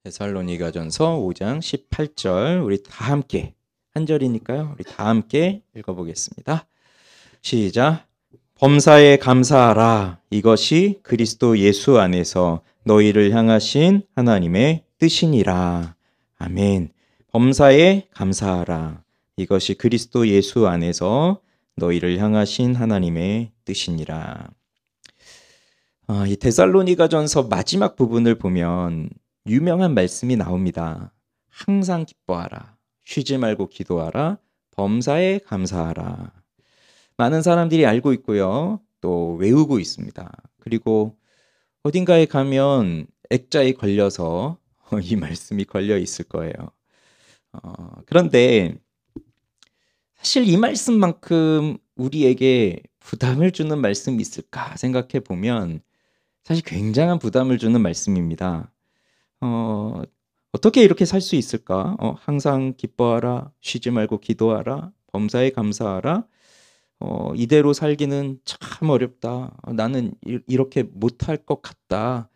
데살로니가전서 5장 18절 우리 다 함께 한 절이니까요. 우리 다 함께 읽어보겠습니다. 시작. 범사에 감사하라. 이것이 그리스도 예수 안에서 너희를 향하신 하나님의 뜻이니라. 아멘. 범사에 감사하라. 이것이 그리스도 예수 안에서 너희를 향하신 하나님의 뜻이니라. 이 데살로니가전서 마지막 부분을 보면 유명한 말씀이 나옵니다. 항상 기뻐하라. 쉬지 말고 기도하라. 범사에 감사하라. 많은 사람들이 알고 있고요. 또 외우고 있습니다. 그리고 어딘가에 가면 액자에 걸려서 이 말씀이 걸려 있을 거예요. 그런데 사실 이 말씀만큼 우리에게 부담을 주는 말씀이 있을까 생각해 보면 사실 굉장한 부담을 주는 말씀입니다. 어떻게 이렇게 살 수 있을까? 항상 기뻐하라, 쉬지 말고 기도하라, 범사에 감사하라. 이대로 살기는 참 어렵다. 나는 이렇게 못할 것 같다.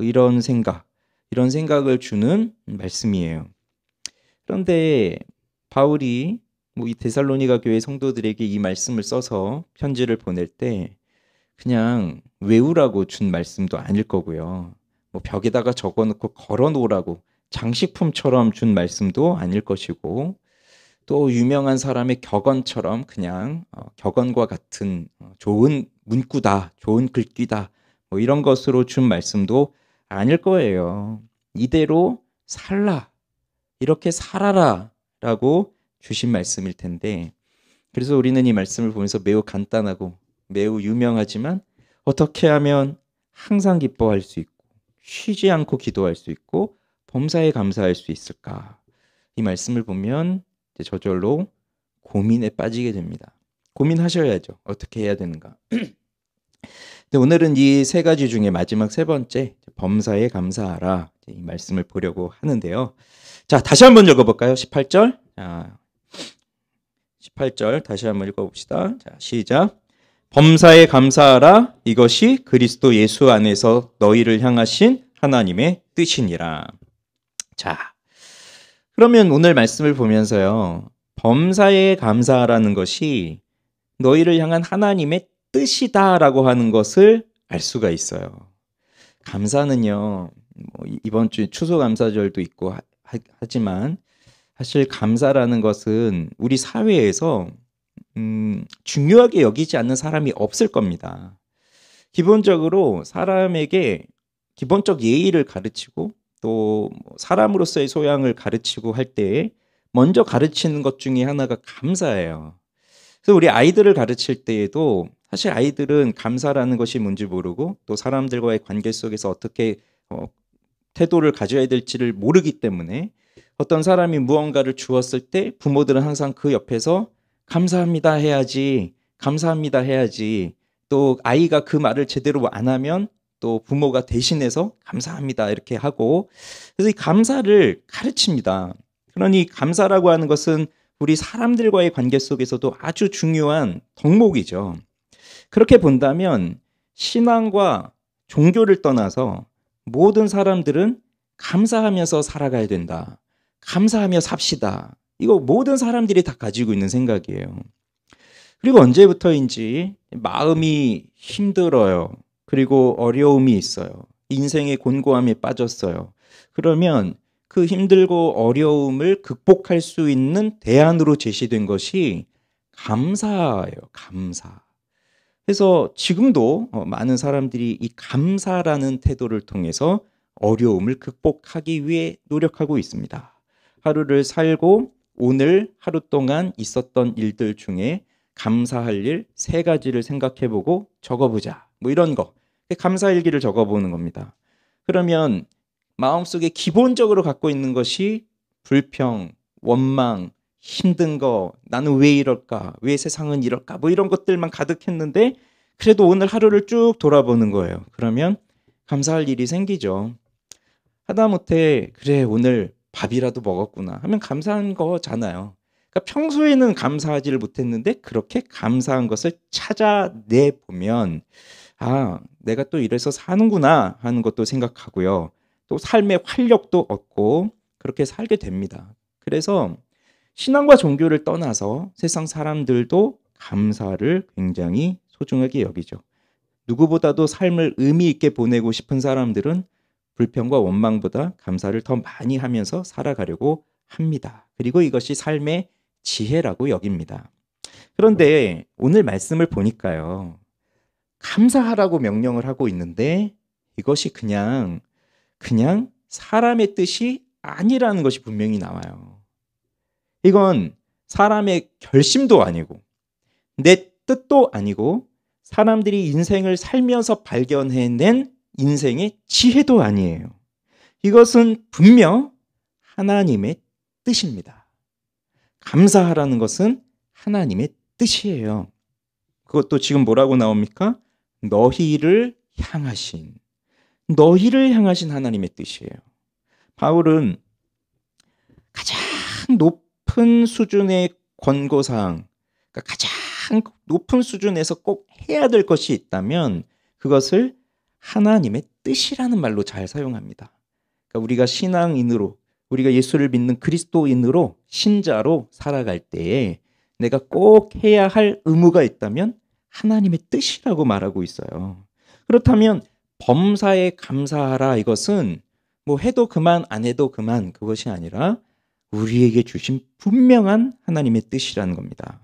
이런 생각을 주는 말씀이에요. 그런데 바울이 이 데살로니가 교회 성도들에게 이 말씀을 써서 편지를 보낼 때 그냥 외우라고 준 말씀도 아닐 거고요. 벽에다가 적어놓고 걸어놓으라고 장식품처럼 준 말씀도 아닐 것이고 또 유명한 사람의 격언처럼 그냥 격언과 같은 좋은 문구다, 좋은 글귀다 이런 것으로 준 말씀도 아닐 거예요. 이대로 살라, 이렇게 살아라 라고 주신 말씀일 텐데 그래서 우리는 이 말씀을 보면서 매우 간단하고 매우 유명하지만 어떻게 하면 항상 기뻐할 수 있고 쉬지 않고 기도할 수 있고 범사에 감사할 수 있을까? 이 말씀을 보면 저절로 고민에 빠지게 됩니다. 고민하셔야죠. 어떻게 해야 되는가? 근데 오늘은 이 세 가지 중에 마지막 세 번째 범사에 감사하라 이 말씀을 보려고 하는데요. 자, 다시 한번 읽어볼까요? 18절. 18절 다시 한번 읽어봅시다. 자, 시작. 범사에 감사하라. 이것이 그리스도 예수 안에서 너희를 향하신 하나님의 뜻이니라. 자, 그러면 오늘 말씀을 보면서요. 범사에 감사하라는 것이 너희를 향한 하나님의 뜻이다라고 하는 것을 알 수가 있어요. 감사는요. 이번 주 추수감사절도 있고 하지만 사실 감사라는 것은 우리 사회에서 중요하게 여기지 않는 사람이 없을 겁니다. 기본적으로 사람에게 기본적 예의를 가르치고 또 사람으로서의 소양을 가르치고 할 때 먼저 가르치는 것 중에 하나가 감사예요. 그래서 우리 아이들을 가르칠 때에도 사실 아이들은 감사라는 것이 뭔지 모르고 또 사람들과의 관계 속에서 어떻게 태도를 가져야 될지를 모르기 때문에 어떤 사람이 무언가를 주었을 때 부모들은 항상 그 옆에서 감사합니다 해야지, 감사합니다 해야지. 또 아이가 그 말을 제대로 안 하면 또 부모가 대신해서 감사합니다 이렇게 하고 그래서 이 감사를 가르칩니다. 그러니 감사라고 하는 것은 우리 사람들과의 관계 속에서도 아주 중요한 덕목이죠. 그렇게 본다면 신앙과 종교를 떠나서 모든 사람들은 감사하면서 살아가야 된다. 감사하며 삽시다. 이거 모든 사람들이 다 가지고 있는 생각이에요. 그리고 언제부터인지 마음이 힘들어요. 그리고 어려움이 있어요. 인생의 곤고함에 빠졌어요. 그러면 그 힘들고 어려움을 극복할 수 있는 대안으로 제시된 것이 감사예요. 감사. 그래서 지금도 많은 사람들이 이 감사라는 태도를 통해서 어려움을 극복하기 위해 노력하고 있습니다. 하루를 살고 오늘 하루 동안 있었던 일들 중에 감사할 일 3가지를 생각해보고 적어보자. 이런 거. 감사일기를 적어보는 겁니다. 그러면 마음속에 기본적으로 갖고 있는 것이 불평, 원망, 힘든 거, 나는 왜 이럴까? 왜 세상은 이럴까? 이런 것들만 가득했는데 그래도 오늘 하루를 쭉 돌아보는 거예요. 그러면 감사할 일이 생기죠. 하다못해 그래 오늘 밥이라도 먹었구나 하면 감사한 거잖아요. 그러니까 평소에는 감사하지를 못했는데 그렇게 감사한 것을 찾아내 보면 아, 내가 또 이래서 사는구나 하는 것도 생각하고요. 또 삶의 활력도 얻고 그렇게 살게 됩니다. 그래서 신앙과 종교를 떠나서 세상 사람들도 감사를 굉장히 소중하게 여기죠. 누구보다도 삶을 의미 있게 보내고 싶은 사람들은 불평과 원망보다 감사를 더 많이 하면서 살아가려고 합니다. 그리고 이것이 삶의 지혜라고 여깁니다. 그런데 오늘 말씀을 보니까요, 감사하라고 명령을 하고 있는데 이것이 그냥 사람의 뜻이 아니라는 것이 분명히 나와요. 이건 사람의 결심도 아니고 내 뜻도 아니고 사람들이 인생을 살면서 발견해낸 인생의 지혜도 아니에요. 이것은 분명 하나님의 뜻입니다. 감사하라는 것은 하나님의 뜻이에요. 그것도 지금 뭐라고 나옵니까? 너희를 향하신 하나님의 뜻이에요. 바울은 가장 높은 수준의 권고사항, 그러니까 가장 높은 수준에서 꼭 해야 될 것이 있다면 그것을 하나님의 뜻이라는 말로 잘 사용합니다. 그러니까 우리가 신앙인으로, 우리가 예수를 믿는 그리스도인으로, 신자로 살아갈 때에 내가 꼭 해야 할 의무가 있다면 하나님의 뜻이라고 말하고 있어요. 그렇다면 범사에 감사하라, 이것은 뭐 해도 그만 안 해도 그만, 그것이 아니라 우리에게 주신 분명한 하나님의 뜻이라는 겁니다.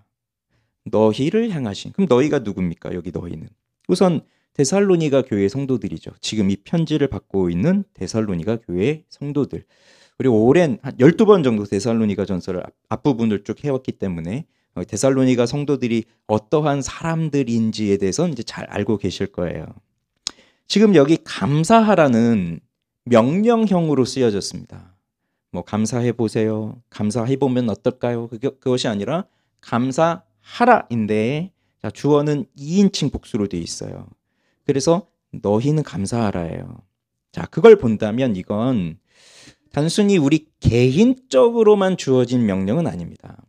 너희를 향하신, 그럼 너희가 누굽니까? 여기 너희는 우선 데살로니가 교회 성도들이죠. 지금 이 편지를 받고 있는 데살로니가 교회 성도들. 그리고 오랜 한 12번 정도 데살로니가 전서를 앞부분을 쭉 해왔기 때문에 데살로니가 성도들이 어떠한 사람들인지에 대해서 이제 잘 알고 계실 거예요. 지금 여기 감사하라는 명령형으로 쓰여졌습니다. 뭐 감사해 보세요. 감사해 보면 어떨까요? 그것이 아니라 감사하라인데 주어는 2인칭 복수로 되어 있어요. 그래서 너희는 감사하라예요. 자, 그걸 본다면 이건 단순히 우리 개인적으로만 주어진 명령은 아닙니다.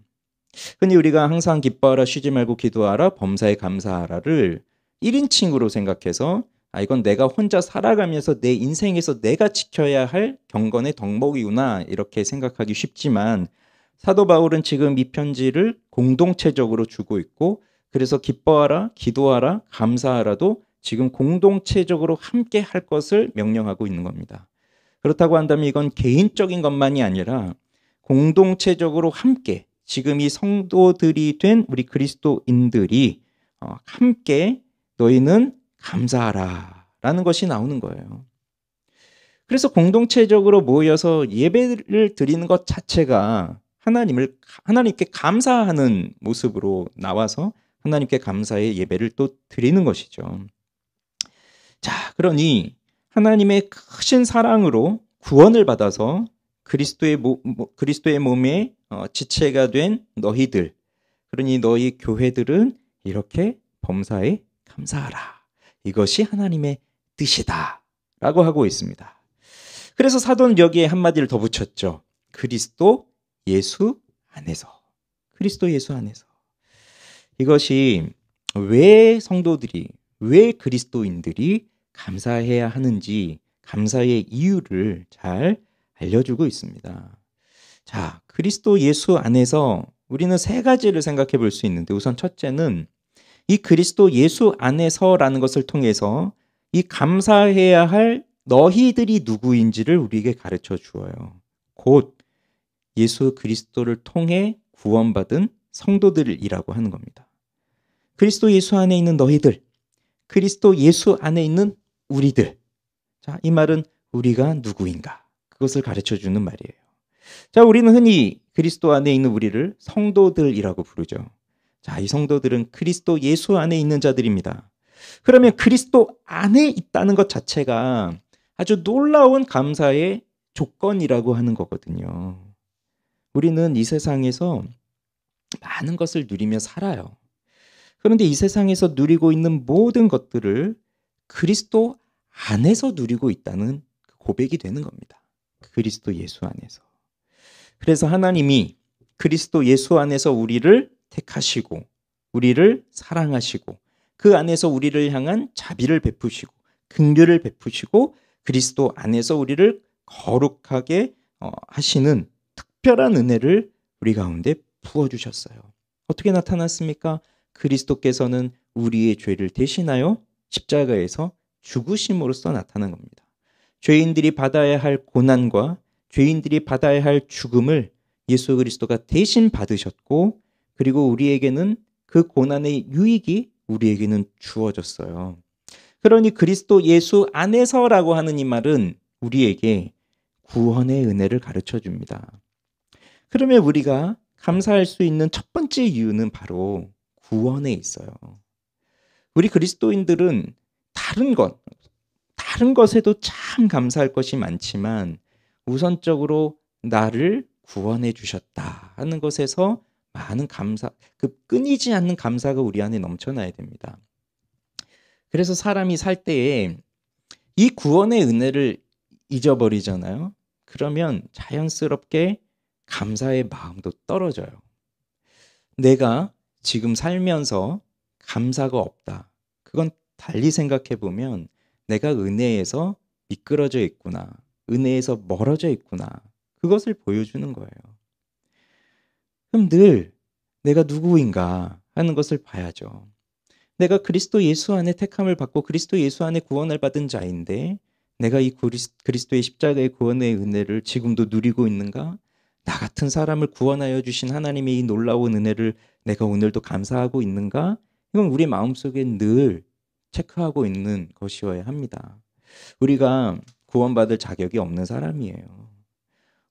흔히 우리가 항상 기뻐하라, 쉬지 말고 기도하라, 범사에 감사하라를 1인칭으로 생각해서 이건 내가 혼자 살아가면서 내 인생에서 내가 지켜야 할 경건의 덕목이구나, 이렇게 생각하기 쉽지만 사도 바울은 지금 이 편지를 공동체적으로 주고 있고, 그래서 기뻐하라, 기도하라, 감사하라도 지금 공동체적으로 함께 할 것을 명령하고 있는 겁니다. 그렇다고 한다면 이건 개인적인 것만이 아니라 공동체적으로 함께, 지금 이 성도들이 된 우리 그리스도인들이 함께 너희는 감사하라 라는 것이 나오는 거예요. 그래서 공동체적으로 모여서 예배를 드리는 것 자체가 하나님께 감사하는 모습으로 나와서 하나님께 감사의 예배를 또 드리는 것이죠. 자, 그러니 하나님의 크신 사랑으로 구원을 받아서 그리스도의 몸의 지체가 된 너희들, 그러니 너희 교회들은 이렇게 범사에 감사하라, 이것이 하나님의 뜻이다 라고 하고 있습니다. 그래서 사도는 여기에 한마디를 더 붙였죠. 그리스도 예수 안에서. 그리스도 예수 안에서. 이것이 왜 성도들이, 왜 그리스도인들이 감사해야 하는지, 감사의 이유를 잘 알려주고 있습니다. 자, 그리스도 예수 안에서 우리는 세 가지를 생각해 볼 수 있는데, 우선 첫째는 이 그리스도 예수 안에서라는 것을 통해서 이 감사해야 할 너희들이 누구인지를 우리에게 가르쳐 주어요. 곧 예수 그리스도를 통해 구원받은 성도들이라고 하는 겁니다. 그리스도 예수 안에 있는 너희들, 그리스도 예수 안에 있는 우리들. 자, 이 말은 우리가 누구인가, 그것을 가르쳐 주는 말이에요. 자, 우리는 흔히 그리스도 안에 있는 우리를 성도들이라고 부르죠. 자, 이 성도들은 그리스도 예수 안에 있는 자들입니다. 그러면 그리스도 안에 있다는 것 자체가 아주 놀라운 감사의 조건이라고 하는 거거든요. 우리는 이 세상에서 많은 것을 누리며 살아요. 그런데 이 세상에서 누리고 있는 모든 것들을 그리스도 안에서 누리고 있다는 고백이 되는 겁니다. 그리스도 예수 안에서. 그래서 하나님이 그리스도 예수 안에서 우리를 택하시고 우리를 사랑하시고 그 안에서 우리를 향한 자비를 베푸시고 긍휼을 베푸시고 그리스도 안에서 우리를 거룩하게 하시는 특별한 은혜를 우리 가운데 부어주셨어요. 어떻게 나타났습니까? 그리스도께서는 우리의 죄를 대신하여 십자가에서 죽으심으로써 나타난 겁니다. 죄인들이 받아야 할 고난과 죄인들이 받아야 할 죽음을 예수 그리스도가 대신 받으셨고, 그리고 우리에게는 그 고난의 유익이 우리에게는 주어졌어요. 그러니 그리스도 예수 안에서라고 하는 이 말은 우리에게 구원의 은혜를 가르쳐 줍니다. 그러면 우리가 감사할 수 있는 첫 번째 이유는 바로 구원에 있어요. 우리 그리스도인들은 다른 것에도 참 감사할 것이 많지만 우선적으로 나를 구원해 주셨다 하는 것에서 많은 감사, 그 끊이지 않는 감사가 우리 안에 넘쳐나야 됩니다. 그래서 사람이 살 때에 이 구원의 은혜를 잊어버리잖아요. 그러면 자연스럽게 감사의 마음도 떨어져요. 내가 지금 살면서 감사가 없다. 그건 달리 생각해 보면 내가 은혜에서 미끄러져 있구나. 은혜에서 멀어져 있구나. 그것을 보여주는 거예요. 그럼 늘 내가 누구인가 하는 것을 봐야죠. 내가 그리스도 예수 안에 택함을 받고 그리스도 예수 안에 구원을 받은 자인데 내가 이 그리스도의 십자가의 구원의 은혜를 지금도 누리고 있는가? 나 같은 사람을 구원하여 주신 하나님의 이 놀라운 은혜를 내가 오늘도 감사하고 있는가? 이건 우리 마음속에 늘 체크하고 있는 것이어야 합니다. 우리가 구원받을 자격이 없는 사람이에요.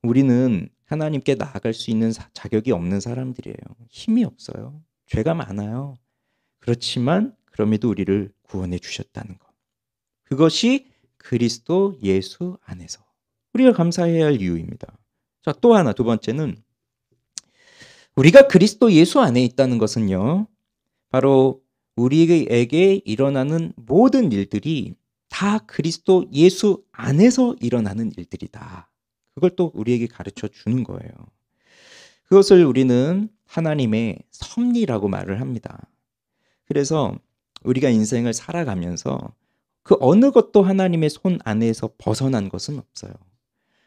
우리는 하나님께 나아갈 수 있는 자격이 없는 사람들이에요. 힘이 없어요. 죄가 많아요. 그렇지만 그럼에도 우리를 구원해 주셨다는 것. 그것이 그리스도 예수 안에서 우리가 감사해야 할 이유입니다. 자, 또 하나, 두 번째는 우리가 그리스도 예수 안에 있다는 것은요, 바로 우리에게 일어나는 모든 일들이 다 그리스도 예수 안에서 일어나는 일들이다. 그걸 또 우리에게 가르쳐 주는 거예요. 그것을 우리는 하나님의 섭리라고 말을 합니다. 그래서 우리가 인생을 살아가면서 그 어느 것도 하나님의 손 안에서 벗어난 것은 없어요.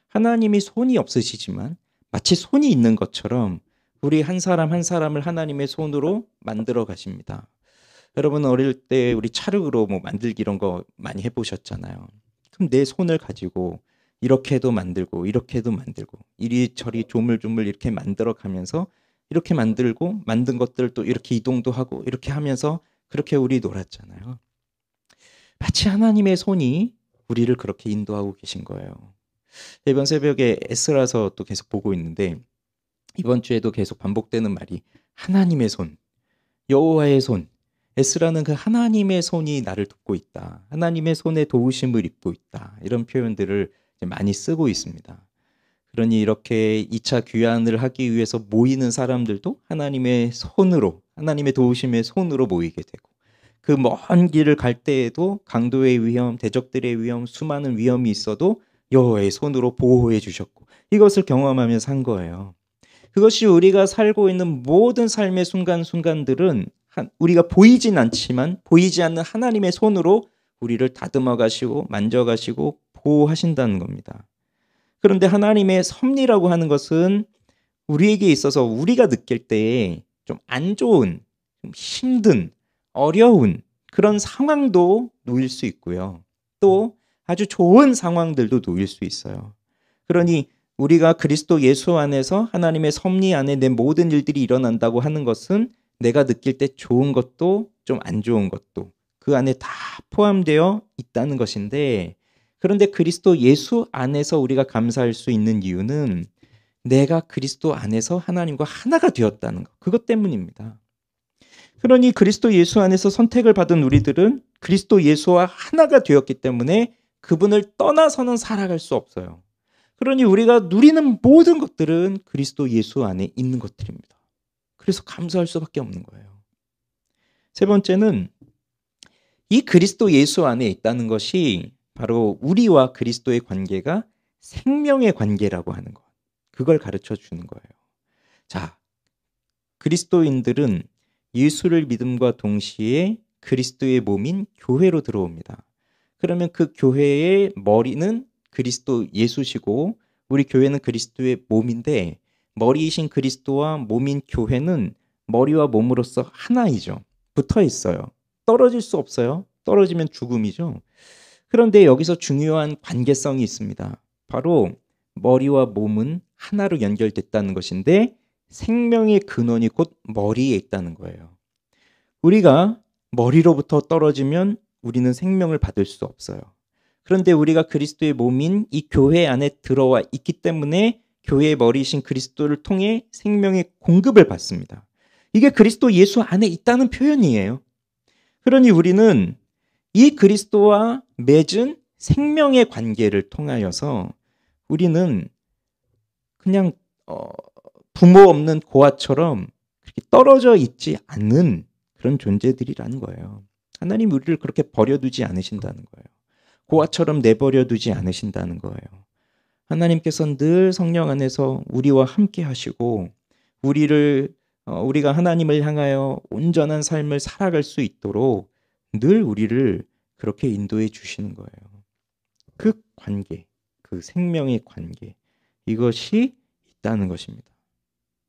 하나님이 손이 없으시지만 마치 손이 있는 것처럼 우리 한 사람 한 사람을 하나님의 손으로 만들어 가십니다. 여러분 어릴 때 우리 찰흙으로 뭐 만들기 이런 거 많이 해보셨잖아요. 그럼 내 손을 가지고 이렇게도 만들고 이렇게도 만들고 이리저리 조물조물 이렇게 만들어 가면서 이렇게 만들고 만든 것들을 또 이렇게 이동도 하고 이렇게 하면서 그렇게 우리 놀았잖아요. 마치 하나님의 손이 우리를 그렇게 인도하고 계신 거예요. 이번 새벽에 에스라서 또 계속 보고 있는데 이번 주에도 계속 반복되는 말이 하나님의 손, 여호와의 손. 에스라는 그 하나님의 손이 나를 돕고 있다. 하나님의 손에 도우심을 입고 있다. 이런 표현들을 많이 쓰고 있습니다. 그러니 이렇게 2차 귀환을 하기 위해서 모이는 사람들도 하나님의 손으로, 하나님의 도우심의 손으로 모이게 되고 그 먼 길을 갈 때에도 강도의 위험, 대적들의 위험, 수많은 위험이 있어도 여호와의 손으로 보호해 주셨고 이것을 경험하면서 산 거예요. 그것이 우리가 살고 있는 모든 삶의 순간순간들은 우리가 보이진 않지만 보이지 않는 하나님의 손으로 우리를 다듬어 가시고 만져 가시고 보호하신다는 겁니다. 그런데 하나님의 섭리라고 하는 것은 우리에게 있어서 우리가 느낄 때에 좀 안 좋은, 좀 힘든, 어려운 그런 상황도 놓일 수 있고요. 또 아주 좋은 상황들도 놓일 수 있어요. 그러니 우리가 그리스도 예수 안에서 하나님의 섭리 안에 내 모든 일들이 일어난다고 하는 것은 내가 느낄 때 좋은 것도 좀 안 좋은 것도 그 안에 다 포함되어 있다는 것인데 그런데 그리스도 예수 안에서 우리가 감사할 수 있는 이유는 내가 그리스도 안에서 하나님과 하나가 되었다는 것. 그것 때문입니다. 그러니 그리스도 예수 안에서 선택을 받은 우리들은 그리스도 예수와 하나가 되었기 때문에 그분을 떠나서는 살아갈 수 없어요. 그러니 우리가 누리는 모든 것들은 그리스도 예수 안에 있는 것들입니다. 그래서 감사할 수밖에 없는 거예요. 세 번째는 이 그리스도 예수 안에 있다는 것이 바로 우리와 그리스도의 관계가 생명의 관계라고 하는 것. 그걸 가르쳐 주는 거예요. 자, 그리스도인들은 예수를 믿음과 동시에 그리스도의 몸인 교회로 들어옵니다. 그러면 그 교회의 머리는 그리스도 예수시고 우리 교회는 그리스도의 몸인데 머리이신 그리스도와 몸인 교회는 머리와 몸으로서 하나이죠. 붙어 있어요. 떨어질 수 없어요. 떨어지면 죽음이죠. 그런데 여기서 중요한 관계성이 있습니다. 바로 머리와 몸은 하나로 연결됐다는 것인데 생명의 근원이 곧 머리에 있다는 거예요. 우리가 머리로부터 떨어지면 우리는 생명을 받을 수 없어요. 그런데 우리가 그리스도의 몸인 이 교회 안에 들어와 있기 때문에 교회의 머리이신 그리스도를 통해 생명의 공급을 받습니다. 이게 그리스도 예수 안에 있다는 표현이에요. 그러니 우리는 이 그리스도와 맺은 생명의 관계를 통하여서 우리는 그냥 부모 없는 고아처럼 그렇게 떨어져 있지 않는 그런 존재들이라는 거예요. 하나님 우리를 그렇게 버려두지 않으신다는 거예요. 고아처럼 내버려두지 않으신다는 거예요. 하나님께서는 늘 성령 안에서 우리와 함께 하시고 우리가 하나님을 향하여 온전한 삶을 살아갈 수 있도록 늘 우리를 그렇게 인도해 주시는 거예요. 그 관계, 그 생명의 관계, 이것이 있다는 것입니다.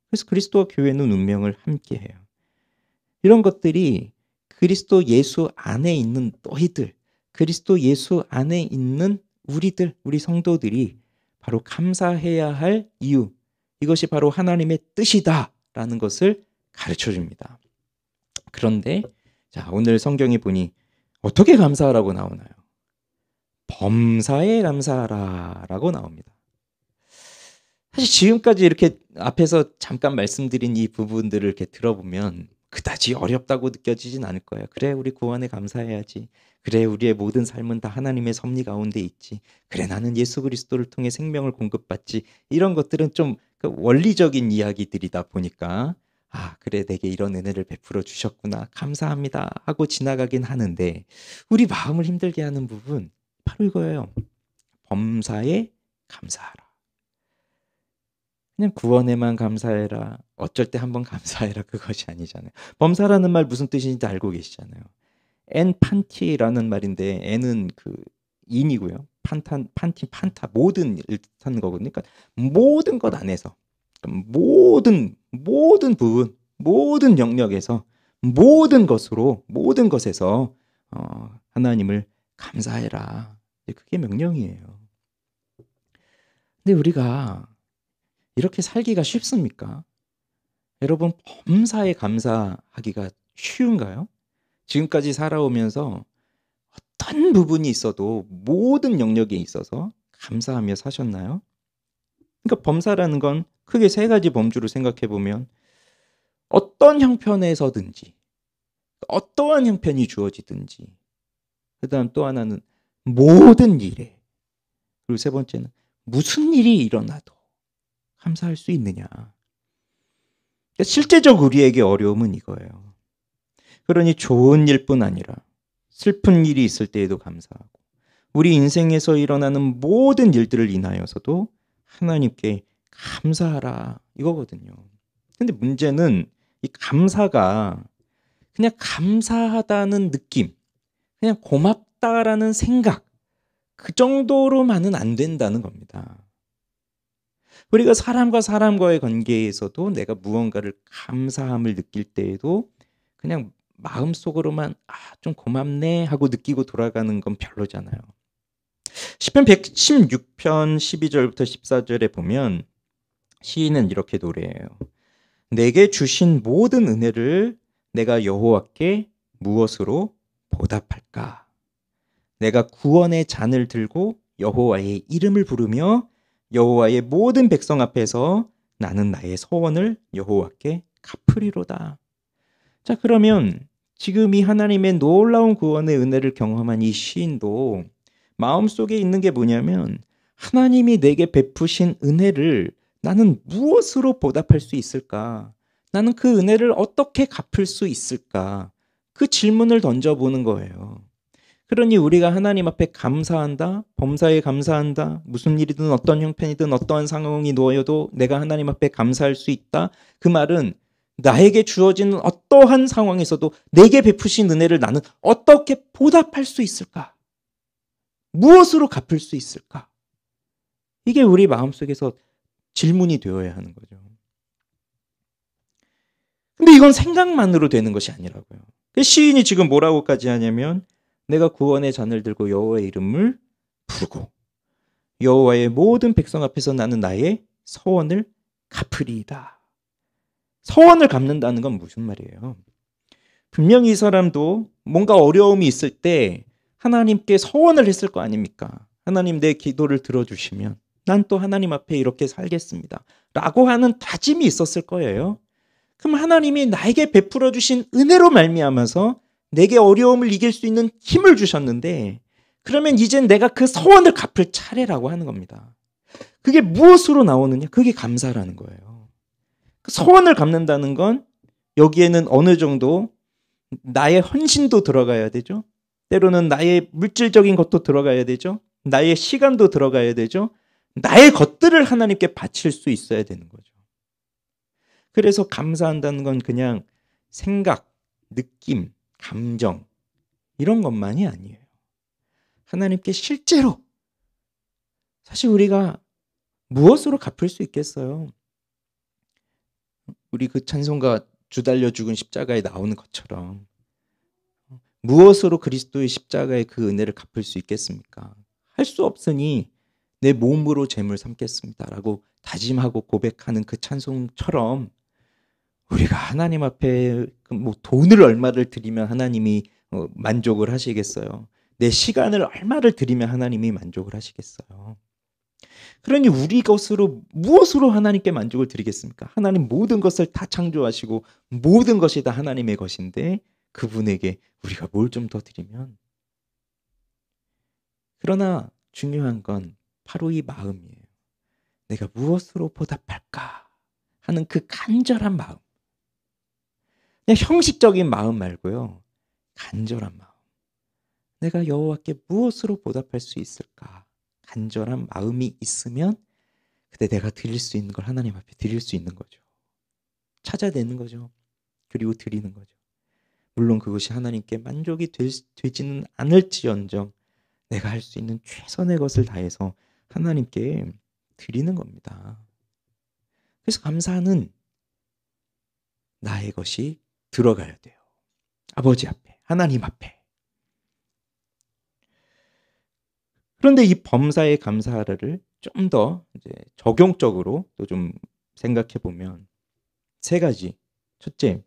그래서 그리스도와 교회는 운명을 함께해요. 이런 것들이 그리스도 예수 안에 있는 너희들, 그리스도 예수 안에 있는 우리들, 우리 성도들이 바로 감사해야 할 이유, 이것이 바로 하나님의 뜻이다라는 것을 가르쳐 줍니다. 그런데 자, 오늘 성경에 보니 어떻게 감사하라고 나오나요? 범사에 감사하라라고 나옵니다. 사실 지금까지 이렇게 앞에서 잠깐 말씀드린 이 부분들을 이렇게 들어보면 그다지 어렵다고 느껴지진 않을 거예요. 그래, 우리 구원에 감사해야지. 그래, 우리의 모든 삶은 다 하나님의 섭리 가운데 있지. 그래, 나는 예수 그리스도를 통해 생명을 공급받지. 이런 것들은 좀 원리적인 이야기들이다 보니까 그래, 내게 이런 은혜를 베풀어 주셨구나. 감사합니다 하고 지나가긴 하는데 우리 마음을 힘들게 하는 부분 바로 이거예요. 범사에 감사하라. 그냥 구원에만 감사해라. 어쩔 때 한번 감사해라. 그것이 아니잖아요. 범사라는 말 무슨 뜻인지 알고 계시잖아요. 엔판티라는 말인데 엔은 그 인이고요. 판타 모든 일 뜻하는 거거든요. 그러니까 모든 것 안에서 모든 부분, 모든 영역에서 모든 것에서 하나님을 감사해라. 그게 명령이에요. 근데 우리가 이렇게 살기가 쉽습니까? 여러분, 범사에 감사하기가 쉬운가요? 지금까지 살아오면서 어떤 부분이 있어도 모든 영역에 있어서 감사하며 사셨나요? 그러니까 범사라는 건 크게 세 가지 범주로 생각해 보면 어떤 형편에서든지 어떠한 형편이 주어지든지, 그 다음 또 하나는 모든 일에, 그리고 세 번째는 무슨 일이 일어나도 감사할 수 있느냐. 그러니까 실제적 우리에게 어려움은 이거예요. 그러니 좋은 일뿐 아니라 슬픈 일이 있을 때에도 감사하고 우리 인생에서 일어나는 모든 일들을 인하여서도 하나님께 감사하라 이거거든요. 근데 문제는 이 감사가 그냥 감사하다는 느낌, 그냥 고맙다라는 생각, 그 정도로만은 안 된다는 겁니다. 우리가 사람과 사람과의 관계에서도 내가 무언가를 감사함을 느낄 때에도 그냥 마음속으로만 좀 고맙네 하고 느끼고 돌아가는 건 별로잖아요. 시편 116편 12절부터 14절에 보면 시인은 이렇게 노래해요. 내게 주신 모든 은혜를 내가 여호와께 무엇으로 보답할까? 내가 구원의 잔을 들고 여호와의 이름을 부르며 여호와의 모든 백성 앞에서 나는 나의 소원을 여호와께 갚으리로다. 자, 그러면 지금 이 하나님의 놀라운 구원의 은혜를 경험한 이 시인도 마음속에 있는 게 뭐냐면 하나님이 내게 베푸신 은혜를 나는 무엇으로 보답할 수 있을까? 나는 그 은혜를 어떻게 갚을 수 있을까? 그 질문을 던져보는 거예요. 그러니 우리가 하나님 앞에 감사한다, 범사에 감사한다, 무슨 일이든 어떤 형편이든 어떠한 상황이 놓여도 내가 하나님 앞에 감사할 수 있다. 그 말은 나에게 주어지는 어떠한 상황에서도 내게 베푸신 은혜를 나는 어떻게 보답할 수 있을까? 무엇으로 갚을 수 있을까? 이게 우리 마음속에서 질문이 되어야 하는 거죠. 근데 이건 생각만으로 되는 것이 아니라고요. 시인이 지금 뭐라고까지 하냐면 내가 구원의 잔을 들고 여호와의 이름을 부르고 여호와의 모든 백성 앞에서 나는 나의 서원을 갚으리이다. 서원을 갚는다는 건 무슨 말이에요? 분명히 이 사람도 뭔가 어려움이 있을 때 하나님께 서원을 했을 거 아닙니까? 하나님 내 기도를 들어주시면 난 또 하나님 앞에 이렇게 살겠습니다. 라고 하는 다짐이 있었을 거예요. 그럼 하나님이 나에게 베풀어 주신 은혜로 말미암아서 내게 어려움을 이길 수 있는 힘을 주셨는데 그러면 이젠 내가 그 서원을 갚을 차례라고 하는 겁니다. 그게 무엇으로 나오느냐? 그게 감사라는 거예요. 그 서원을 갚는다는 건 여기에는 어느 정도 나의 헌신도 들어가야 되죠. 때로는 나의 물질적인 것도 들어가야 되죠. 나의 시간도 들어가야 되죠. 나의 것들을 하나님께 바칠 수 있어야 되는 거죠. 그래서 감사한다는 건 그냥 생각, 느낌, 감정 이런 것만이 아니에요. 하나님께 실제로 사실 우리가 무엇으로 갚을 수 있겠어요? 우리 그 찬송가 주 달려 죽은 십자가에 나오는 것처럼 무엇으로 그리스도의 십자가의 그 은혜를 갚을 수 있겠습니까? 할 수 없으니 내 몸으로 제물 삼겠습니다라고 다짐하고 고백하는 그 찬송처럼 우리가 하나님 앞에 뭐 돈을 얼마를 드리면 하나님이 만족을 하시겠어요? 내 시간을 얼마를 드리면 하나님이 만족을 하시겠어요? 그러니 우리 것으로 무엇으로 하나님께 만족을 드리겠습니까? 하나님 모든 것을 다 창조하시고 모든 것이 다 하나님의 것인데 그분에게 우리가 뭘 좀 더 드리면 그러나 중요한 건 바로 이 마음이에요. 내가 무엇으로 보답할까 하는 그 간절한 마음. 그냥 형식적인 마음 말고요. 간절한 마음. 내가 여호와께 무엇으로 보답할 수 있을까? 간절한 마음이 있으면 그때 내가 드릴 수 있는 걸 하나님 앞에 드릴 수 있는 거죠. 찾아내는 거죠. 그리고 드리는 거죠. 물론 그것이 하나님께 만족이 되지는 않을지언정 내가 할 수 있는 최선의 것을 다해서 하나님께 드리는 겁니다. 그래서 감사는 나의 것이 들어가야 돼요. 아버지 앞에, 하나님 앞에. 그런데 이 범사에 감사하라를 좀 더 이제 적용적으로 또 좀 생각해 보면 세 가지. 첫째,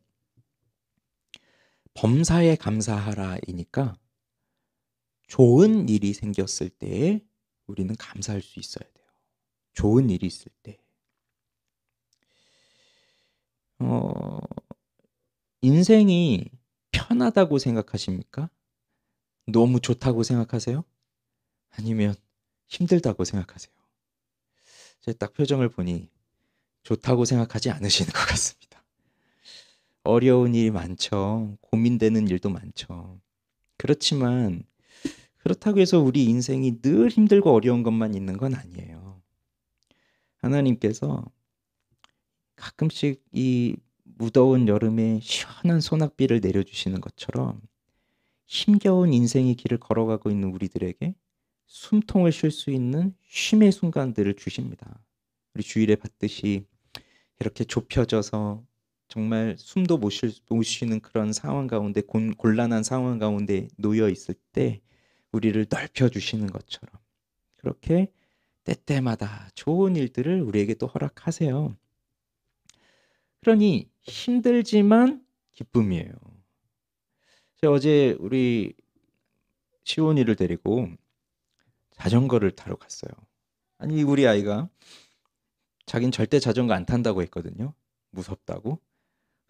범사에 감사하라이니까 좋은 일이 생겼을 때 우리는 감사할 수 있어야 돼요. 좋은 일이 있을 때. 인생이 편하다고 생각하십니까? 너무 좋다고 생각하세요? 아니면 힘들다고 생각하세요? 제 딱 표정을 보니 좋다고 생각하지 않으시는 것 같습니다. 어려운 일이 많죠. 고민되는 일도 많죠. 그렇지만 그렇다고 해서 우리 인생이 늘 힘들고 어려운 것만 있는 건 아니에요. 하나님께서 가끔씩 이 무더운 여름에 시원한 소낙비를 내려주시는 것처럼 힘겨운 인생의 길을 걸어가고 있는 우리들에게 숨통을 쉴 수 있는 쉼의 순간들을 주십니다. 우리 주일에 봤듯이 이렇게 좁혀져서 정말 숨도 못 쉬는 그런 상황 가운데 곤란한 상황 가운데 놓여 있을 때 우리를 넓혀주시는 것처럼 그렇게 때때마다 좋은 일들을 우리에게 또 허락하세요. 그러니 힘들지만 기쁨이에요. 제가 어제 우리 시온이를 데리고 자전거를 타러 갔어요. 아니 우리 아이가 자긴 절대 자전거 안 탄다고 했거든요. 무섭다고.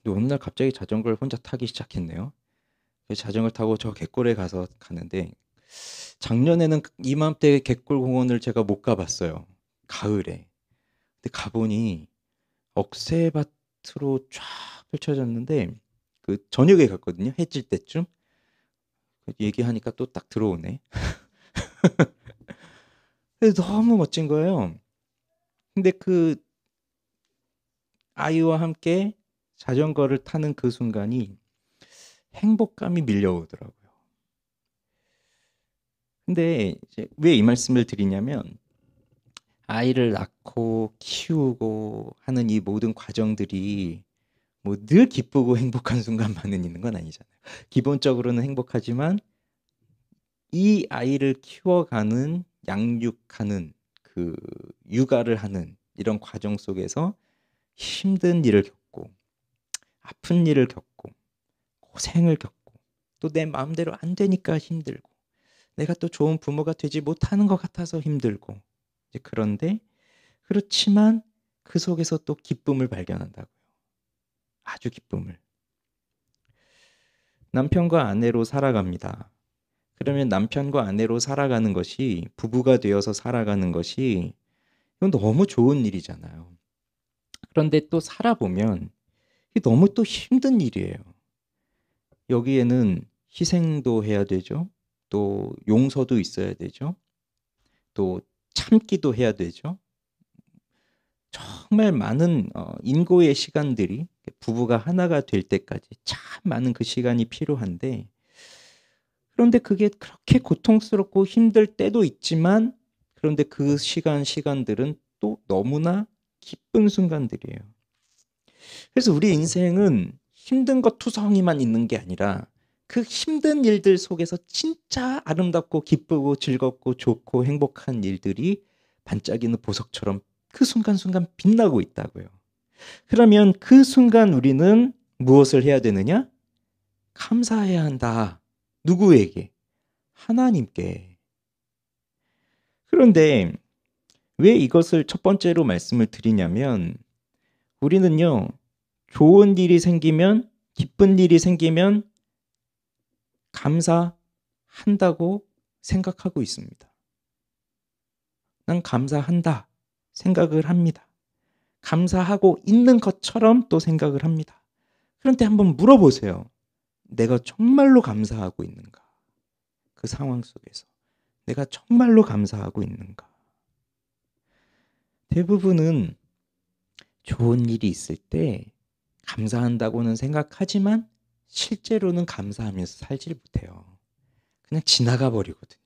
근데 어느 날 갑자기 자전거를 혼자 타기 시작했네요. 그래서 자전거 타고 저 갯골에 가는데 작년에는 이맘때 갯골공원을 제가 못 가봤어요. 가을에. 근데 가보니 억새밭으로 쫙 펼쳐졌는데 그 저녁에 갔거든요. 해질 때쯤. 얘기하니까 또 딱 들어오네. 그래서 너무 멋진 거예요. 근데 그 아이와 함께 자전거를 타는 그 순간이 행복감이 밀려오더라고요. 근데 왜 이 말씀을 드리냐면 아이를 낳고 키우고 하는 이 모든 과정들이 뭐 늘 기쁘고 행복한 순간만은 있는 건 아니잖아요. 기본적으로는 행복하지만 이 아이를 키워가는 양육하는 그 육아를 하는 이런 과정 속에서 힘든 일을 겪고 아픈 일을 겪고 고생을 겪고 또 내 마음대로 안 되니까 힘들고 내가 또 좋은 부모가 되지 못하는 것 같아서 힘들고 그런데 그렇지만 그 속에서 또 기쁨을 발견한다고요. 아주 기쁨을. 남편과 아내로 살아갑니다. 그러면 남편과 아내로 살아가는 것이 부부가 되어서 살아가는 것이 이건 너무 좋은 일이잖아요. 그런데 또 살아보면 이게 너무 또 힘든 일이에요. 여기에는 희생도 해야 되죠. 또 용서도 있어야 되죠. 또 참기도 해야 되죠. 정말 많은 인고의 시간들이 부부가 하나가 될 때까지 참 많은 그 시간이 필요한데 그런데 그게 그렇게 고통스럽고 힘들 때도 있지만 그런데 그 시간들은 또 너무나 기쁜 순간들이에요. 그래서 우리 인생은 힘든 것 투성이만 있는 게 아니라 그 힘든 일들 속에서 진짜 아름답고 기쁘고 즐겁고 좋고 행복한 일들이 반짝이는 보석처럼 그 순간순간 빛나고 있다고요. 그러면 그 순간 우리는 무엇을 해야 되느냐? 감사해야 한다. 누구에게? 하나님께. 그런데 왜 이것을 첫 번째로 말씀을 드리냐면 우리는요, 좋은 일이 생기면, 기쁜 일이 생기면 감사한다고 생각하고 있습니다. 난 감사한다 생각을 합니다. 감사하고 있는 것처럼 또 생각을 합니다. 그런데 한번 물어보세요. 내가 정말로 감사하고 있는가? 그 상황 속에서 내가 정말로 감사하고 있는가? 대부분은 좋은 일이 있을 때 감사한다고는 생각하지만 실제로는 감사하면서 살질 못해요. 그냥 지나가 버리거든요.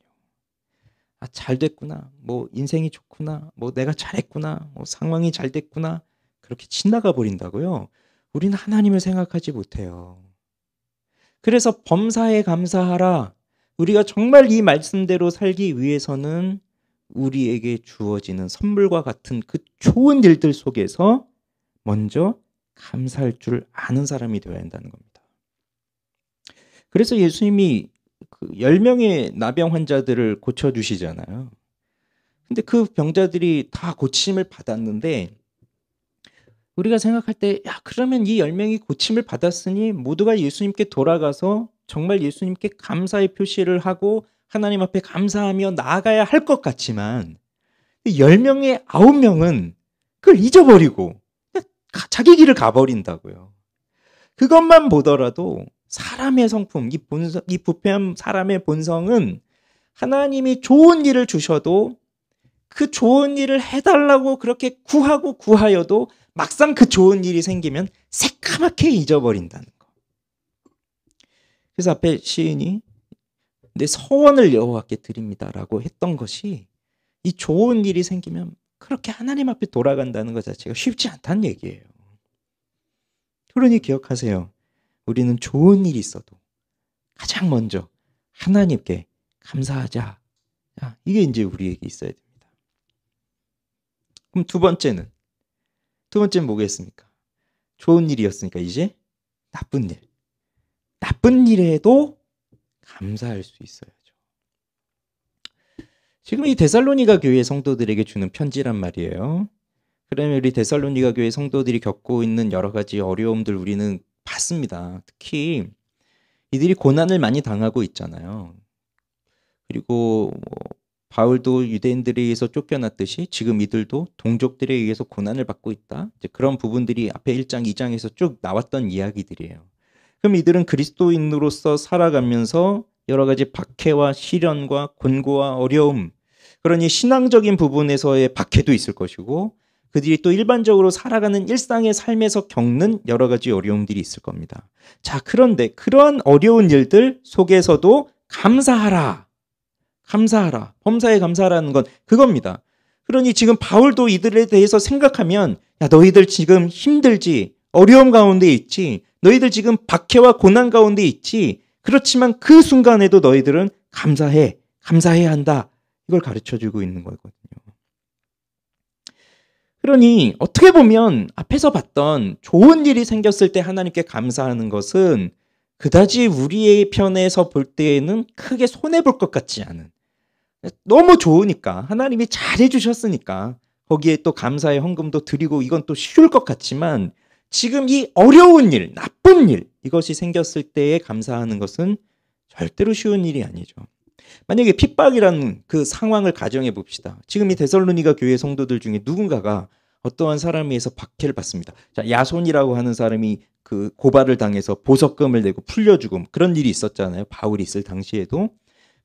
아, 잘 됐구나. 뭐 인생이 좋구나. 뭐 내가 잘했구나. 뭐 상황이 잘 됐구나. 그렇게 지나가 버린다고요. 우리는 하나님을 생각하지 못해요. 그래서 범사에 감사하라. 우리가 정말 이 말씀대로 살기 위해서는 우리에게 주어지는 선물과 같은 그 좋은 일들 속에서 먼저 감사할 줄 아는 사람이 되어야 한다는 겁니다. 그래서 예수님이 그 10명의 나병 환자들을 고쳐주시잖아요. 근데 그 병자들이 다 고침을 받았는데 우리가 생각할 때 야, 그러면 이 10명이 고침을 받았으니 모두가 예수님께 돌아가서 정말 예수님께 감사의 표시를 하고 하나님 앞에 감사하며 나아가야 할 것 같지만 10명의 9명은 그걸 잊어버리고 자기 길을 가버린다고요. 그것만 보더라도 사람의 성품, 이 부패한 사람의 본성은 하나님이 좋은 일을 주셔도 그 좋은 일을 해달라고 그렇게 구하고 구하여도 막상 그 좋은 일이 생기면 새까맣게 잊어버린다는 거. 그래서 앞에 시인이 내 서원을 여호와께 드립니다라고 했던 것이 이 좋은 일이 생기면 그렇게 하나님 앞에 돌아간다는 것 자체가 쉽지 않다는 얘기예요. 그러니 기억하세요. 우리는 좋은 일이 있어도 가장 먼저 하나님께 감사하자. 이게 이제 우리에게 있어야 됩니다. 그럼 두 번째는 뭐겠습니까? 좋은 일이었으니까 이제 나쁜 일. 나쁜 일에도 감사할 수 있어야죠. 지금 이 데살로니가 교회 성도들에게 주는 편지란 말이에요. 그러면 우리 데살로니가 교회 성도들이 겪고 있는 여러 가지 어려움들 우리는 봤습니다. 특히 이들이 고난을 많이 당하고 있잖아요. 그리고 바울도 유대인들에 의해서 쫓겨났듯이 지금 이들도 동족들에 의해서 고난을 받고 있다. 이제 그런 부분들이 앞에 1장, 2장에서 쭉 나왔던 이야기들이에요. 그럼 이들은 그리스도인으로서 살아가면서 여러 가지 박해와 시련과 곤고와 어려움, 그러니 신앙적인 부분에서의 박해도 있을 것이고 그들이 또 일반적으로 살아가는 일상의 삶에서 겪는 여러 가지 어려움들이 있을 겁니다. 자, 그런데 그러한 어려운 일들 속에서도 감사하라. 감사하라. 범사에 감사하라는 건 그겁니다. 그러니 지금 바울도 이들에 대해서 생각하면 야, 너희들 지금 힘들지, 어려움 가운데 있지, 너희들 지금 박해와 고난 가운데 있지, 그렇지만 그 순간에도 너희들은 감사해야 한다. 이걸 가르쳐주고 있는 거거든요. 그러니 어떻게 보면 앞에서 봤던 좋은 일이 생겼을 때 하나님께 감사하는 것은 그다지 우리의 편에서 볼 때에는 크게 손해볼 것 같지 않은, 너무 좋으니까 하나님이 잘해주셨으니까 거기에 또 감사의 헌금도 드리고 이건 또 쉬울 것 같지만 지금 이 어려운 일, 나쁜 일 이것이 생겼을 때에 감사하는 것은 절대로 쉬운 일이 아니죠. 만약에 핍박이라는 그 상황을 가정해 봅시다. 지금 이 데살로니가 교회 성도들 중에 누군가가 어떠한 사람에 의해서 박해를 받습니다. 자, 야손이라고 하는 사람이 그 고발을 당해서 보석금을 내고 풀려주고 그런 일이 있었잖아요. 바울이 있을 당시에도.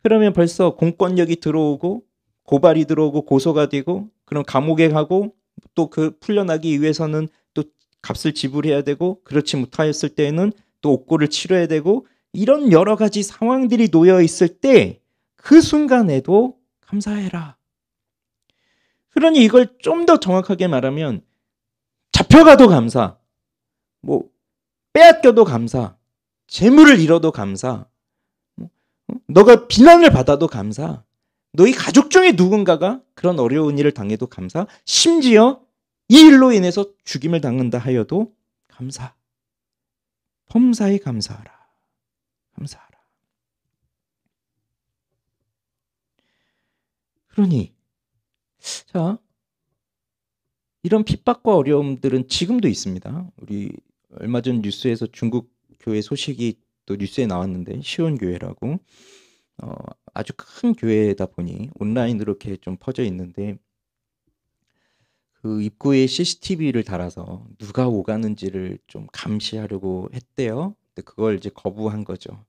그러면 벌써 공권력이 들어오고 고발이 들어오고 고소가 되고 그럼 감옥에 가고 또 그 풀려나기 위해서는 또 값을 지불해야 되고 그렇지 못하였을 때에는 또 옥고를 치러야 되고 이런 여러 가지 상황들이 놓여 있을 때 그 순간에도 감사해라. 그러니 이걸 좀 더 정확하게 말하면 잡혀가도 감사, 뭐 빼앗겨도 감사, 재물을 잃어도 감사, 너가 비난을 받아도 감사, 너희 가족 중에 누군가가 그런 어려운 일을 당해도 감사, 심지어 이 일로 인해서 죽임을 당한다 하여도 감사. 범사에 감사하라. 감사하라. 그러니 자, 이런 핍박과 어려움들은 지금도 있습니다. 우리 얼마 전 뉴스에서 중국 교회 소식이 또 뉴스에 나왔는데 시온 교회라고 아주 큰 교회다 보니 온라인으로 이렇게 좀 퍼져 있는데 그 입구에 CCTV를 달아서 누가 오가는지를 좀 감시하려고 했대요. 근데 그걸 이제 거부한 거죠.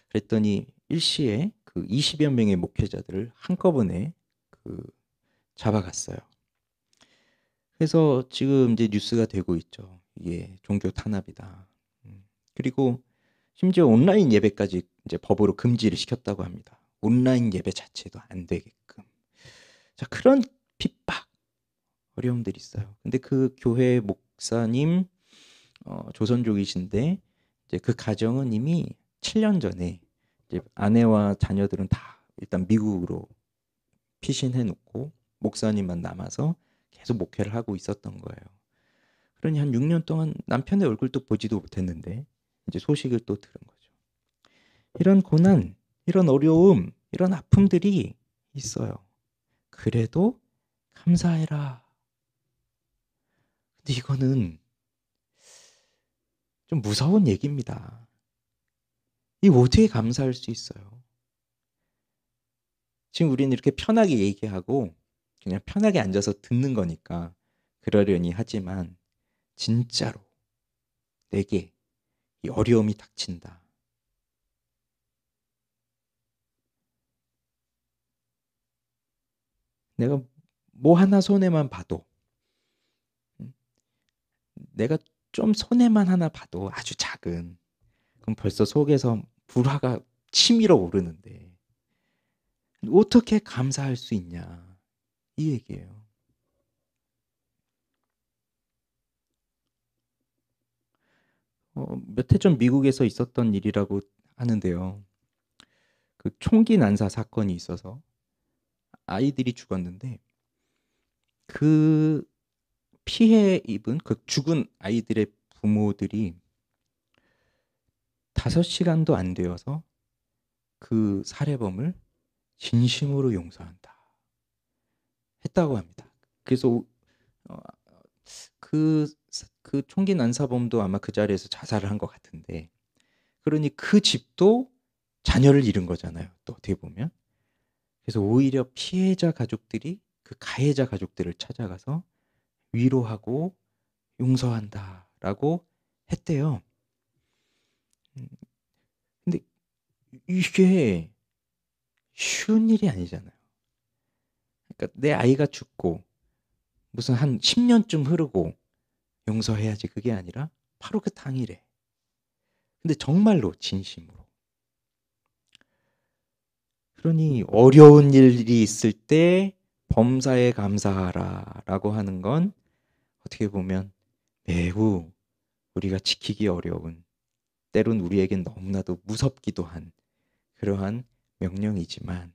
그랬더니 일시에 그 20여 명의 목회자들을 한꺼번에 그 잡아갔어요. 그래서 지금 이제 뉴스가 되고 있죠. 이게 종교 탄압이다. 그리고 심지어 온라인 예배까지 이제 법으로 금지를 시켰다고 합니다. 온라인 예배 자체도 안 되게끔. 자, 그런 핍박, 어려움들이 있어요. 근데 그 교회 목사님 조선족이신데 이제 그 가정은 이미 7년 전에 이제 아내와 자녀들은 다 일단 미국으로 피신해 놓고 목사님만 남아서 계속 목회를 하고 있었던 거예요. 그러니 한 6년 동안 남편의 얼굴도 보지도 못했는데 이제 소식을 또 들은 거죠. 이런 고난, 이런 어려움, 이런 아픔들이 있어요. 그래도 감사해라. 근데 이거는 좀 무서운 얘기입니다. 이 어떻게 감사할 수 있어요? 지금 우리는 이렇게 편하게 얘기하고 그냥 편하게 앉아서 듣는 거니까 그러려니 하지만 진짜로 내게 이 어려움이 닥친다. 내가 뭐 하나 손해만 봐도 내가 좀 손해만 하나 봐도 아주 작은 그럼 벌써 속에서 불화가 치밀어 오르는데 어떻게 감사할 수 있냐 이 얘기예요. 몇 해 전 미국에서 있었던 일이라고 하는데요. 그 총기 난사 사건이 있어서 아이들이 죽었는데 그 피해 입은 그 죽은 아이들의 부모들이 5시간도 안 되어서 그 살해범을 진심으로 용서한다 했다고 합니다. 그래서 그 총기 난사범도 아마 그 자리에서 자살을 한 것 같은데 그러니 그 집도 자녀를 잃은 거잖아요. 또 어떻게 보면. 그래서 오히려 피해자 가족들이 그 가해자 가족들을 찾아가서 위로하고 용서한다라고 했대요. 근데 이게 쉬운 일이 아니잖아요. 그러니까 내 아이가 죽고 무슨 한 10년쯤 흐르고 용서해야지 그게 아니라 바로 그 당일에. 근데 정말로 진심으로. 그러니 어려운 일이 있을 때 범사에 감사하라라고 하는 건 어떻게 보면 매우 우리가 지키기 어려운, 때론 우리에겐 너무나도 무섭기도 한 그러한 명령이지만,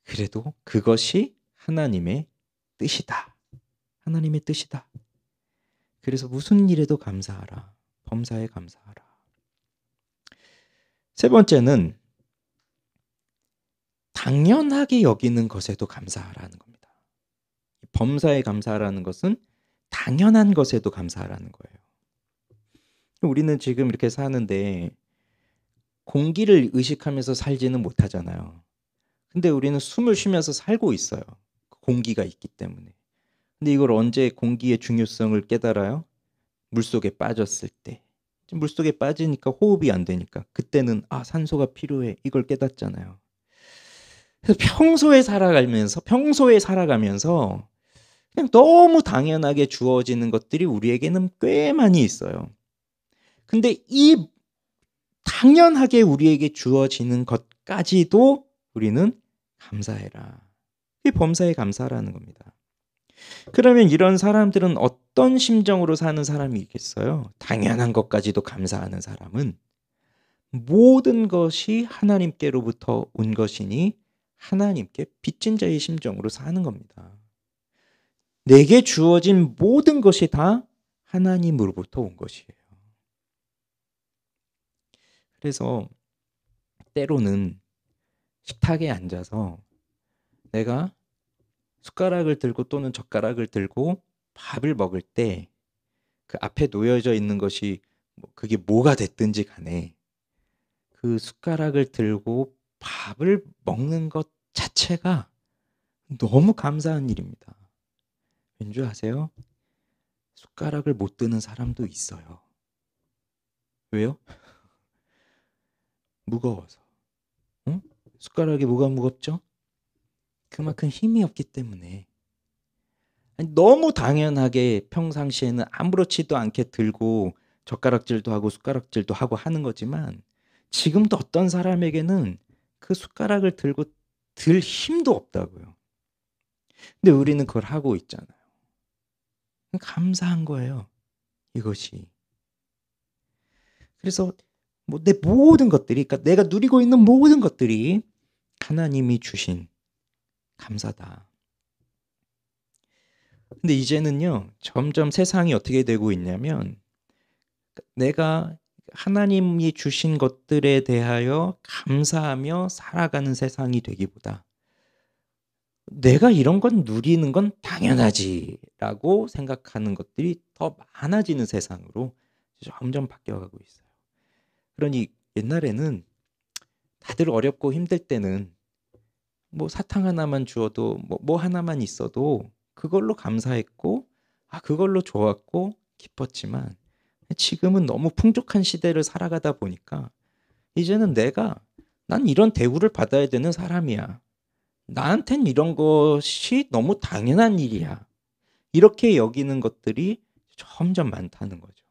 그래도 그것이 하나님의 뜻이다. 하나님의 뜻이다. 그래서 무슨 일에도 감사하라. 범사에 감사하라. 세 번째는 당연하게 여기는 것에도 감사하라는 겁니다. 범사에 감사하라는 것은 당연한 것에도 감사하라는 거예요. 우리는 지금 이렇게 사는데 공기를 의식하면서 살지는 못하잖아요. 근데 우리는 숨을 쉬면서 살고 있어요. 공기가 있기 때문에. 근데 이걸 언제 공기의 중요성을 깨달아요? 물속에 빠졌을 때. 물속에 빠지니까 호흡이 안 되니까 그때는 산소가 필요해, 이걸 깨닫잖아요. 그래서 평소에 살아가면서 그냥 너무 당연하게 주어지는 것들이 우리에게는 꽤 많이 있어요. 근데 이 당연하게 우리에게 주어지는 것까지도 우리는 감사해라. 이게 범사에 감사라는 겁니다. 그러면 이런 사람들은 어떤 심정으로 사는 사람이겠어요? 당연한 것까지도 감사하는 사람은 모든 것이 하나님께로부터 온 것이니 하나님께 빚진 자의 심정으로 사는 겁니다. 내게 주어진 모든 것이 다 하나님으로부터 온 것이에요. 그래서 때로는 식탁에 앉아서 내가 숟가락을 들고 또는 젓가락을 들고 밥을 먹을 때 그 앞에 놓여져 있는 것이 그게 뭐가 됐든지 간에 그 숟가락을 들고 밥을 먹는 것 자체가 너무 감사한 일입니다. 왠지 아세요? 숟가락을 못 드는 사람도 있어요. 왜요? 무거워서. 응? 숟가락이 뭐가 무겁죠? 그만큼 힘이 없기 때문에. 너무 당연하게 평상시에는 아무렇지도 않게 들고 젓가락질도 하고 숟가락질도 하고 하는 거지만, 지금도 어떤 사람에게는 그 숟가락을 들고 들 힘도 없다고요. 근데 우리는 그걸 하고 있잖아요. 감사한 거예요, 이것이. 그래서 내 모든 것들이, 그러니까 내가 누리고 있는 모든 것들이 하나님이 주신 감사다. 근데 이제는요, 점점 세상이 어떻게 되고 있냐면, 내가 하나님이 주신 것들에 대하여 감사하며 살아가는 세상이 되기보다 내가 이런 건 누리는 건 당연하지라고 생각하는 것들이 더 많아지는 세상으로 점점 바뀌어가고 있어요. 그러니 옛날에는 다들 어렵고 힘들 때는 사탕 하나만 주어도 뭐 하나만 있어도 그걸로 감사했고 그걸로 좋았고 기뻤지만, 지금은 너무 풍족한 시대를 살아가다 보니까 이제는 난 이런 대우를 받아야 되는 사람이야, 나한텐 이런 것이 너무 당연한 일이야, 이렇게 여기는 것들이 점점 많다는 거죠.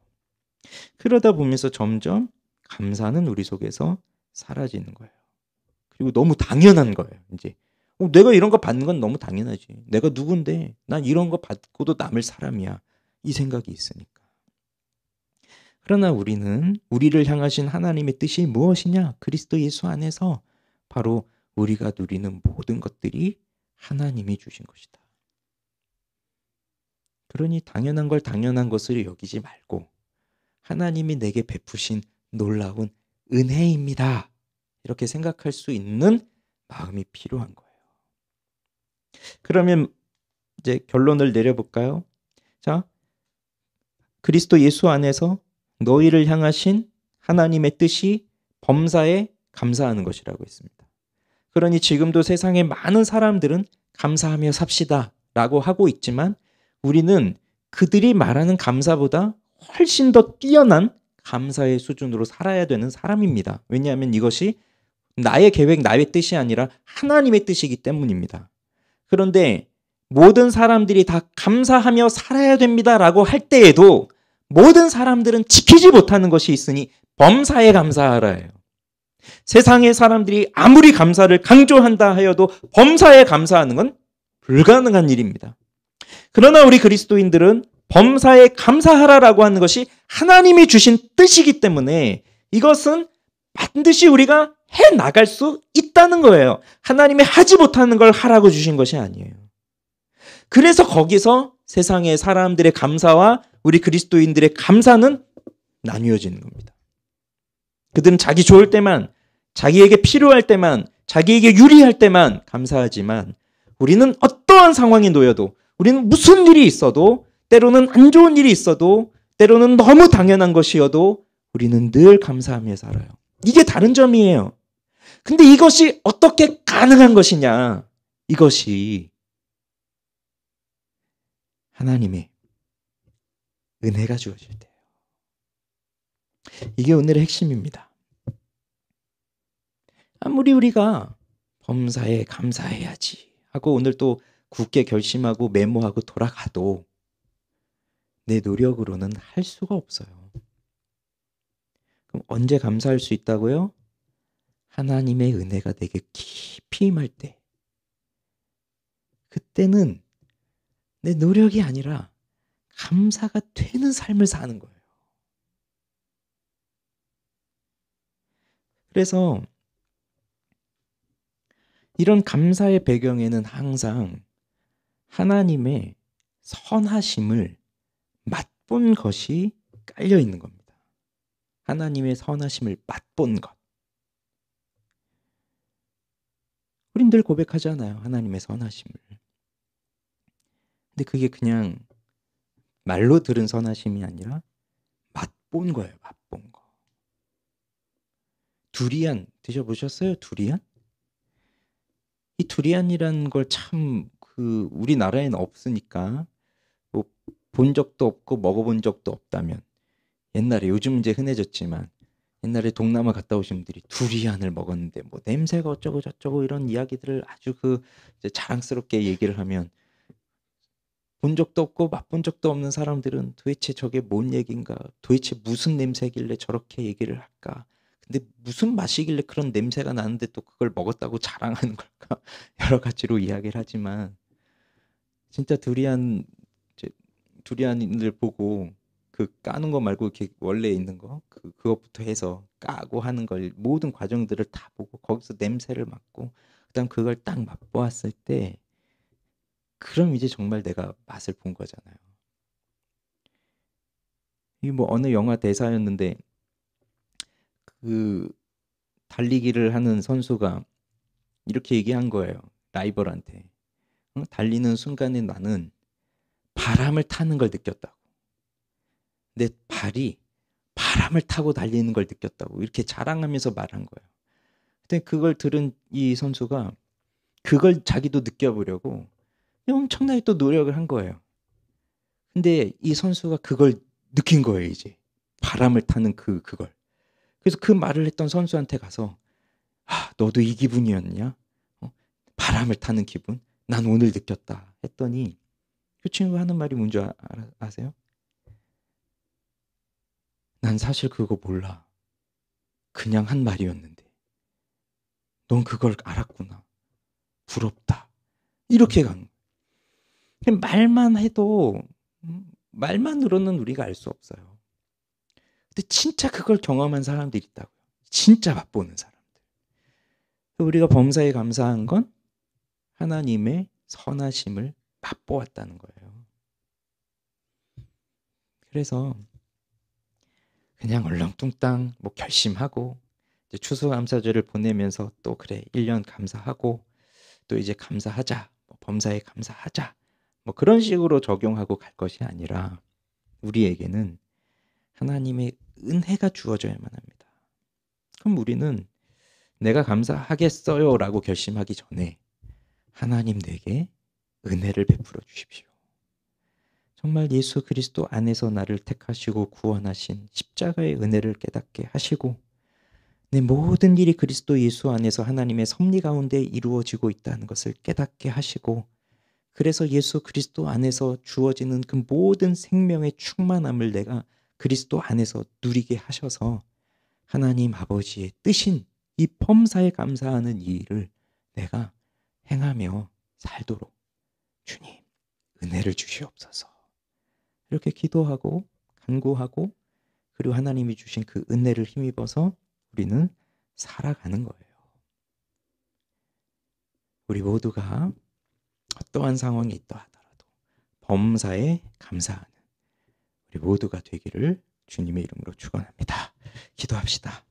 그러다 보면서 점점 감사는 우리 속에서 사라지는 거예요. 그리고 너무 당연한 거예요. 이제 내가 이런 거 받는 건 너무 당연하지, 내가 누군데 난 이런 거 받고도 남을 사람이야, 이 생각이 있으니까. 그러나 우리는 우리를 향하신 하나님의 뜻이 무엇이냐? 그리스도 예수 안에서 바로 우리가 누리는 모든 것들이 하나님이 주신 것이다. 그러니 당연한 걸 당연한 것으로 여기지 말고 하나님이 내게 베푸신 놀라운 은혜입니다, 이렇게 생각할 수 있는 마음이 필요한 거예요. 그러면 이제 결론을 내려볼까요? 자, 그리스도 예수 안에서 너희를 향하신 하나님의 뜻이 범사에 감사하는 것이라고 했습니다. 그러니 지금도 세상의 많은 사람들은 감사하며 삽시다 라고 하고 있지만, 우리는 그들이 말하는 감사보다 훨씬 더 뛰어난 감사의 수준으로 살아야 되는 사람입니다. 왜냐하면 이것이 나의 계획, 나의 뜻이 아니라 하나님의 뜻이기 때문입니다. 그런데 모든 사람들이 다 감사하며 살아야 됩니다라고 할 때에도 모든 사람들은 지키지 못하는 것이 있으니 범사에 감사하라예요. 세상의 사람들이 아무리 감사를 강조한다 하여도 범사에 감사하는 건 불가능한 일입니다. 그러나 우리 그리스도인들은 범사에 감사하라라고 하는 것이 하나님이 주신 뜻이기 때문에 이것은 반드시 우리가 해 나갈 수 있다는 거예요. 하나님이 하지 못하는 걸 하라고 주신 것이 아니에요. 그래서 거기서 세상의 사람들의 감사와 우리 그리스도인들의 감사는 나뉘어지는 겁니다. 그들은 자기 좋을 때만, 자기에게 필요할 때만, 자기에게 유리할 때만 감사하지만 우리는 어떠한 상황에 놓여도, 우리는 무슨 일이 있어도, 때로는 안 좋은 일이 있어도, 때로는 너무 당연한 것이어도 우리는 늘 감사하며 살아요. 이게 다른 점이에요. 근데 이것이 어떻게 가능한 것이냐? 이것이 하나님의 은혜가 주어질 때예요. 이게 오늘의 핵심입니다. 아무리 우리가 범사에 감사해야지 하고 오늘 또 굳게 결심하고 메모하고 돌아가도 내 노력으로는 할 수가 없어요. 그럼 언제 감사할 수 있다고요? 하나님의 은혜가 내게 깊이 임할 때. 그때는 내 노력이 아니라 감사가 되는 삶을 사는 거예요. 그래서 이런 감사의 배경에는 항상 하나님의 선하심을 맛본 것이 깔려 있는 겁니다. 하나님의 선하심을 맛본 것. 우린 늘 고백하잖아요. 하나님의 선하심을. 근데 그게 그냥 말로 들은 선하심이 아니라 맛본 거예요. 맛본 거. 두리안 드셔보셨어요? 두리안? 이 두리안이라는 걸 참 우리나라에는 없으니까 뭐 본 적도 없고 먹어본 적도 없다면 옛날에, 요즘 이제 흔해졌지만 옛날에 동남아 갔다 오신 분들이 두리안을 먹었는데 뭐 냄새가 어쩌고 저쩌고 이런 이야기들을 아주 이제 자랑스럽게 얘기를 하면 본 적도 없고 맛본 적도 없는 사람들은 도대체 저게 뭔 얘기인가? 도대체 무슨 냄새길래 저렇게 얘기를 할까? 근데 무슨 맛이길래 그런 냄새가 나는데 또 그걸 먹었다고 자랑하는 걸까? 여러 가지로 이야기를 하지만 진짜 두리안을 보고 까는 거 말고 이렇게 원래 있는 거 그것부터 해서 까고 하는 걸 모든 과정들을 다 보고 거기서 냄새를 맡고 그다음 그걸 딱 맛보았을 때 그럼 이제 정말 내가 맛을 본 거잖아요. 이게 뭐 어느 영화 대사였는데 달리기를 하는 선수가 이렇게 얘기한 거예요. 라이벌한테. 달리는 순간에 나는 바람을 타는 걸 느꼈다고. 내 발이 바람을 타고 달리는 걸 느꼈다고 이렇게 자랑하면서 말한 거예요. 근데 그걸 들은 이 선수가 그걸 자기도 느껴보려고 엄청나게 또 노력을 한 거예요. 근데 이 선수가 그걸 느낀 거예요. 이제 바람을 타는 그걸. 그래서 그 말을 했던 선수한테 가서 너도 이 기분이었냐? 바람을 타는 기분? 난 오늘 느꼈다 했더니 그 친구가 하는 말이 뭔지 아세요? 난 사실 그거 몰라. 그냥 한 말이었는데. 넌 그걸 알았구나. 부럽다. 이렇게 간 거예요. 말만 해도 말만으로는 우리가 알 수 없어요. 근데 진짜 그걸 경험한 사람들이 있다고요. 진짜 맛보는 사람들. 우리가 범사에 감사한 건 하나님의 선하심을 맛보았다는 거예요. 그래서 그냥 얼렁뚱땅 뭐 결심하고 이제 추수감사절을 보내면서 또 그래 1년 감사하고 또 이제 감사하자, 뭐 범사에 감사하자 뭐 그런 식으로 적용하고 갈 것이 아니라 우리에게는 하나님의 은혜가 주어져야만 합니다. 그럼 우리는 내가 감사하겠어요 라고 결심하기 전에 하나님 내게 은혜를 베풀어 주십시오. 정말 예수 그리스도 안에서 나를 택하시고 구원하신 십자가의 은혜를 깨닫게 하시고 내 모든 일이 그리스도 예수 안에서 하나님의 섭리 가운데 이루어지고 있다는 것을 깨닫게 하시고 그래서 예수 그리스도 안에서 주어지는 그 모든 생명의 충만함을 내가 그리스도 안에서 누리게 하셔서 하나님 아버지의 뜻인 이 범사에 감사하는 이 일을 내가 행하며 살도록 주님 은혜를 주시옵소서. 이렇게 기도하고 간구하고 그리고 하나님이 주신 그 은혜를 힘입어서 우리는 살아가는 거예요. 우리 모두가 어떠한 상황이 있다 하더라도 범사에 감사하는 우리 모두가 되기를 주님의 이름으로 축원합니다. 기도합시다.